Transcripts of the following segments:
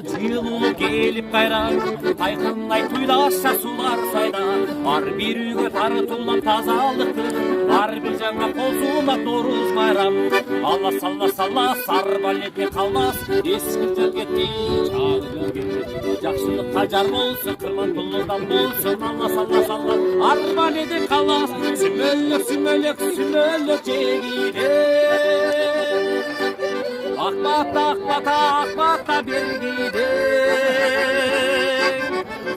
жылуу келип кайра айкындай туйлаша сулар сайда ар бир үйгө тартуулап тазалыкты ар бир жаңа кол суулап нооруз байрам алла салла салла сар балете калбас эски жыл кетти чагы жыл кетти жакшылыкка жар болсун кырмандуулудан болсун алла салла салла ар балете калбас сүмөлөк сүмөлөк сүмөлөк жегиде акбата акбата акбата бергиде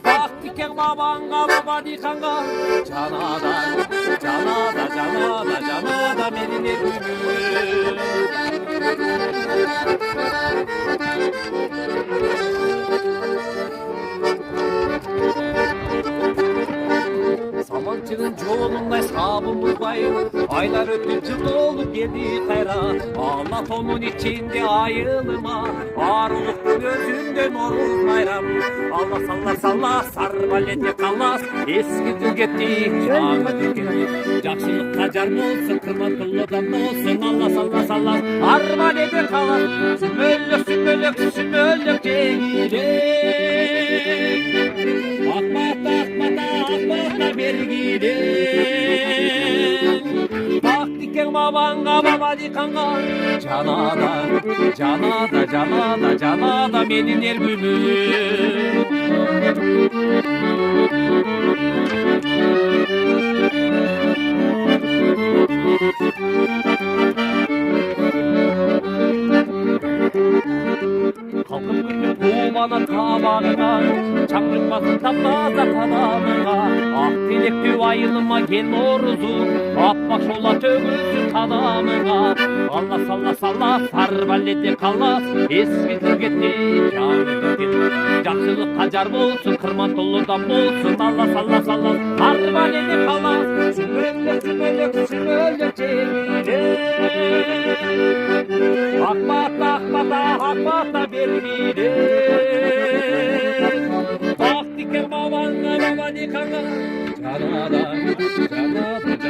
бак тикен бабаңга баба дыйканга жанада жанада жанада жанада менин элимим саманчынын жолундай сабын булбай айлар өтүп жыл болуп келди кайра ала тонун ичинде айылыма арулуктун өзүндө нооруз байрам алла салла салла сар балете калбас эски жыл кетти жаңы жыл кетти жакшылыкка жар болсун кырмандуулудан болсун алла салла салла ар балете калбас сүмөлөк сүмөлөк сүмөлөк жегиде акбата акбата акбата бергиде бак тикен бабаңга баба дыйканга жанада жанада жанада жанада менин эргүмүм калкып кірген туумана табагына чаңдырмасын таптаза каналыңа ак тилектүү айылыма кел оорузум аппак шола төгүлсүн кадамыңа алла салла салла сар балете калбас эски жыл кетти жаңы жыл кетти жакшылыкка жар болсун кырмандуулудан болсун алла салла салла сар балете калбас сүмөлөк сүмөлөк сүмөлөк жегиде акбата акбата акбата бергиде бак тикен бабаңга баба дыйканга жанада жанада